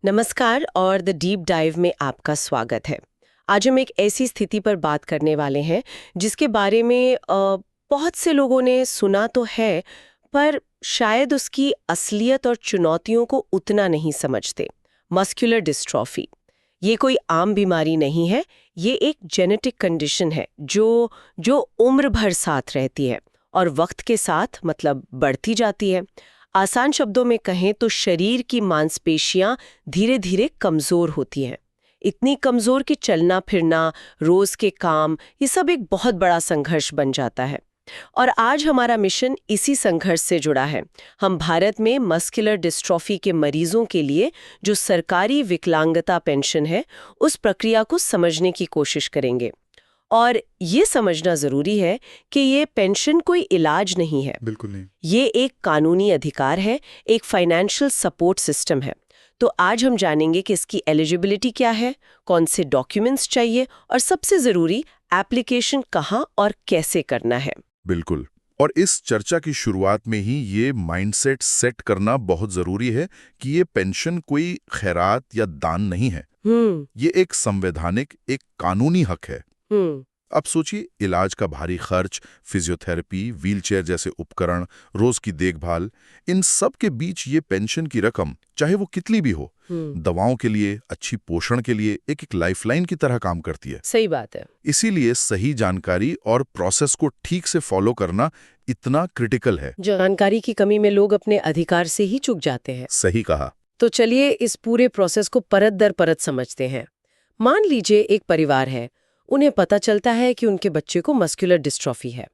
नमस्कार और the deep dive में आपका स्वागत है। आज हम एक ऐसी स्थिति पर बात करने वाले हैं जिसके बारे में बहुत से लोगों ने सुना तो है, पर शायद उसकी असलियत और चुनौतियों को उतना नहीं समझते। मस्कुलर डिस्ट्रॉफी ये कोई आम बीमारी नहीं है, ये एक जेनेटिक कंडीशन है जो उम्र भर साथ रहती है और वक्त के साथ मतलब बढ़ती जाती है। आसान शब्दों में कहें तो शरीर की मांसपेशियां धीरे धीरे कमजोर होती हैं, इतनी कमजोर कि चलना फिरना, रोज के काम, ये सब एक बहुत बड़ा संघर्ष बन जाता है। और आज हमारा मिशन इसी संघर्ष से जुड़ा है। हम भारत में मस्कुलर डिस्ट्रॉफी के मरीजों के लिए जो सरकारी विकलांगता पेंशन है, उस प्रक्रिया को समझने की कोशिश करेंगे। और ये समझना जरूरी है कि ये पेंशन कोई इलाज नहीं है, बिल्कुल नहीं। ये एक कानूनी अधिकार है, एक फाइनेंशियल सपोर्ट सिस्टम है। तो आज हम जानेंगे कि इसकी एलिजिबिलिटी क्या है, कौन से डॉक्यूमेंट्स चाहिए और सबसे जरूरी एप्लीकेशन कहाँ और कैसे करना है। बिल्कुल। और इस चर्चा की शुरुआत में ही ये माइंडसेट सेट करना बहुत जरूरी है कि ये पेंशन कोई खैरात या दान नहीं है। ये एक संवैधानिक, एक कानूनी हक है। अब सोचिए, इलाज का भारी खर्च, फिजियोथेरेपी, व्हीलचेयर जैसे उपकरण, रोज की देखभाल, इन सब के बीच ये पेंशन की रकम, चाहे वो कितनी भी हो, दवाओं के लिए, अच्छी पोषण के लिए एक लाइफलाइन की तरह काम करती है। सही बात है। इसीलिए सही जानकारी और प्रोसेस को ठीक से फॉलो करना इतना क्रिटिकल है। जानकारी की कमी में लोग अपने अधिकार से ही चूक जाते हैं। सही कहा। तो चलिए इस पूरे प्रोसेस को परत दर परत समझते हैं। मान लीजिए एक परिवार है, उन्हें पता चलता है कि उनके बच्चे को मस्कुलर डिस्ट्रॉफी है।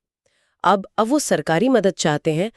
अब वो सरकारी मदद चाहते हैं,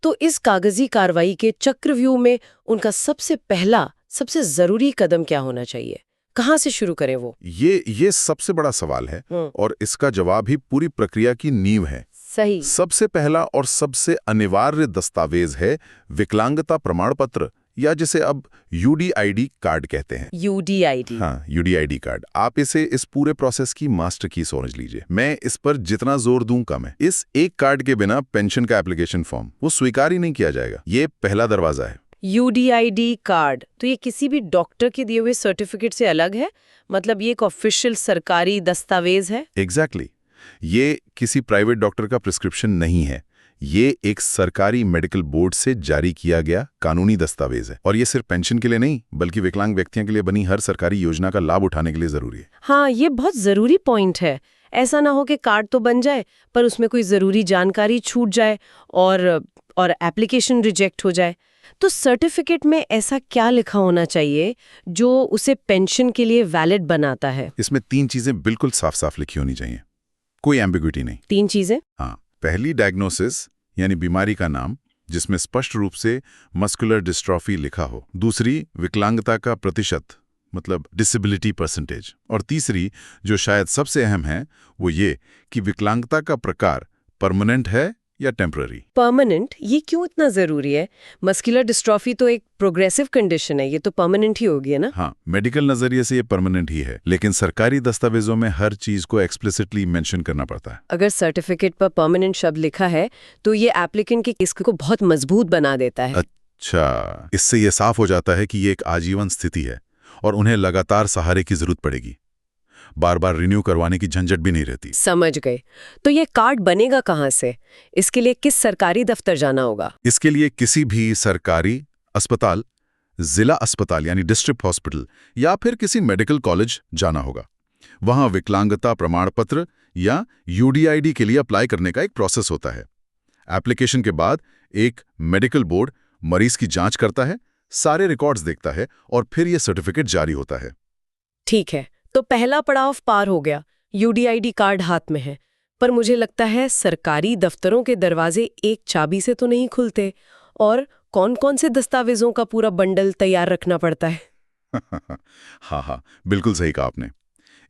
तो इस कागजी कार्रवाई के चक्रव्यूह में उनका सबसे जरूरी कदम क्या होना चाहिए? कहाँ से शुरू करें वो? ये सबसे बड़ा सवाल है और इसका जवाब ही पूरी प्रक्रिया की नींव है। सही। सबसे पहला और सबसे अनिवार्य दस्तावेज है विकलांगता प्रमाण पत्र, या जिसे अब यूडीआईडी कार्ड कहते हैं। यूडीआईडी? हाँ, यूडीआईडी कार्ड। आप इसे इस पूरे प्रोसेस की मास्टर की समझ लीजिए। मैं इस पर जितना जोर दूं कम है। इस एक कार्ड के बिना पेंशन का एप्लीकेशन फॉर्म वो स्वीकार ही नहीं किया जाएगा। ये पहला दरवाजा है। यूडीआईडी कार्ड तो ये किसी भी डॉक्टर के दिए हुए सर्टिफिकेट से अलग है? मतलब ये एक ऑफिशियल सरकारी दस्तावेज है? एग्जैक्टली। ये किसी प्राइवेट डॉक्टर का प्रिस्क्रिप्शन नहीं है। ये एक सरकारी मेडिकल बोर्ड से जारी किया गया कानूनी दस्तावेज है। और ये सिर्फ पेंशन के लिए नहीं, बल्कि विकलांग व्यक्तियों के लिए बनी हर सरकारी योजना का लाभ उठाने के लिए जरूरी है। हाँ, ये बहुत जरूरी पॉइंट है। ऐसा ना हो कि कार्ड तो बन जाए पर उसमें कोई जरूरी जानकारी छूट जाए और एप्लीकेशन रिजेक्ट हो जाए। तो सर्टिफिकेट में ऐसा क्या लिखा होना चाहिए जो उसे पेंशन के लिए वैलिड बनाता है? इसमें 3 चीजें बिल्कुल साफ साफ लिखी होनी चाहिए, कोई एम्बिग्विटी नहीं। 3 चीजें? हाँ। पहली, डायग्नोसिस यानी बीमारी का नाम, जिसमें स्पष्ट रूप से मस्कुलर डिस्ट्रॉफी लिखा हो। दूसरी, विकलांगता का प्रतिशत, मतलब डिसेबिलिटी परसेंटेज। और तीसरी, जो शायद सबसे अहम है, वो ये कि विकलांगता का प्रकार परमानेंट है या टेम्पररी। परमानेंट? ये क्यों इतना जरूरी है? मस्कुलर डिस्ट्रॉफी तो एक प्रोग्रेसिव कंडीशन है, ये तो परमानेंट ही होगी, है ना? हाँ, मेडिकल नजरिए से ये परमानेंट ही है, लेकिन सरकारी दस्तावेजों में हर चीज को एक्सप्लिसिटली मेंशन करना पड़ता है। अगर सर्टिफिकेट पर परमानेंट शब्द लिखा है तो ये एप्लीकेंट के केस को बहुत मजबूत बना देता है। अच्छा, इससे ये साफ हो जाता है कि ये एक आजीवन स्थिति है और उन्हें लगातार सहारे की जरूरत पड़ेगी। बार बार रिन्यू करवाने की झंझट भी नहीं रहती। समझ गए। तो ये कार्ड बनेगा कहाँ से? इसके लिए किस सरकारी दफ्तर जाना होगा? इसके लिए किसी भी सरकारी अस्पताल, जिला अस्पताल यानी डिस्ट्रिक्ट हॉस्पिटल, या फिर किसी मेडिकल कॉलेज जाना होगा। वहां विकलांगता प्रमाण पत्र या यूडीआईडी के लिए अप्लाई करने का एक प्रोसेस होता है। एप्लीकेशन के बाद एक मेडिकल बोर्ड मरीज की जांच करता है, सारे रिकॉर्ड्स देखता है और फिर यह सर्टिफिकेट जारी होता है। ठीक है, तो पहला पड़ाव पार हो गया, यूडीआईडी कार्ड हाथ में है। पर मुझे लगता है सरकारी दफ्तरों के दरवाजे एक चाबी से तो नहीं खुलते। और कौन-कौन से दस्तावेजों का पूरा बंडल तैयार रखना पड़ता है? हाँ, बिल्कुल सही कहा आपने।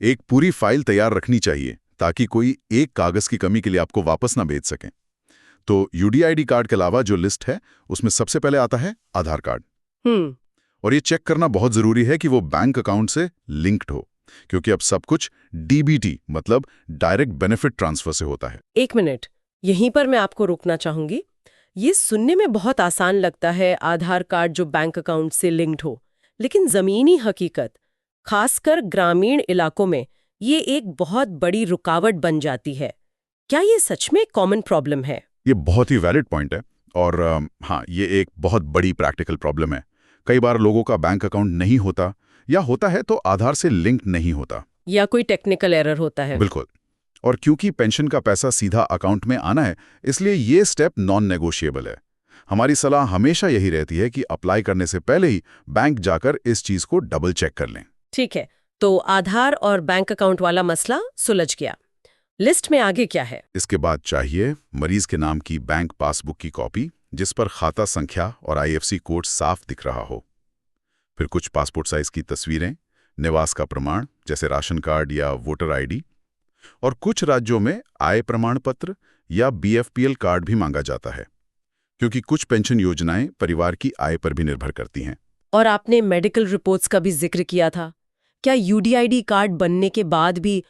एक पूरी फाइल तैयार रखनी चाहिए ताकि कोई एक कागज की कमी के लिए आपको वापस ना भेज सकें। तो यूडीआईडी कार्ड के अलावा जो लिस्ट है, उसमें सबसे पहले आता है आधार कार्ड। और ये चेक करना बहुत जरूरी है कि वो बैंक अकाउंट से लिंक्ड हो, क्योंकि अब सब कुछ डीबीटी मतलब डायरेक्ट बेनिफिट ट्रांसफर से होता है। एक मिनट, यहीं पर मैं आपको रोकना चाहूंगी। ये सुनने में बहुत आसान लगता है, आधार कार्ड जो बैंक अकाउंट से लिंक्ड हो, लेकिन ज़मीनी हकीकत, खासकर ग्रामीण इलाकों में, ये एक बहुत बड़ी रुकावट बन जाती है। क्या ये सच में कॉमन प्रॉब्लम है? ये बहुत ही वैलिड पॉइंट है और हाँ, ये एक बहुत बड़ी प्रैक्टिकल प्रॉब्लम है। कई बार लोगों का बैंक अकाउंट नहीं होता या होता है तो आधार से लिंक नहीं होता, या कोई टेक्निकल एरर होता है। बिल्कुल। और क्योंकि पेंशन का पैसा सीधा अकाउंट में आना है, इसलिए ये स्टेप नॉन नेगोशिएबल है। हमारी सलाह हमेशा यही रहती है कि अप्लाई करने से पहले ही बैंक जाकर इस चीज को डबल चेक कर लें। ठीक है, तो आधार और बैंक अकाउंट वाला मसला सुलझ गया। लिस्ट में आगे क्या है? इसके बाद चाहिए मरीज के नाम की बैंक पासबुक की कॉपी, जिस पर खाता संख्या और आईएफएससी कोड साफ दिख रहा हो। फिर कुछ पासपोर्ट साइज की तस्वीरें, निवास का प्रमाण जैसे राशन कार्ड या वोटर आईडी, और कुछ राज्यों में आय प्रमाण पत्र या बीएफपीएल कार्ड भी मांगा जाता है, क्योंकि कुछ पेंशन योजनाएं परिवार की आय पर भी निर्भर करती हैं। और आपने मेडिकल रिपोर्ट्स का भी जिक्र किया था। क्या यूडीआईडी कार्ड बनने के बाद भी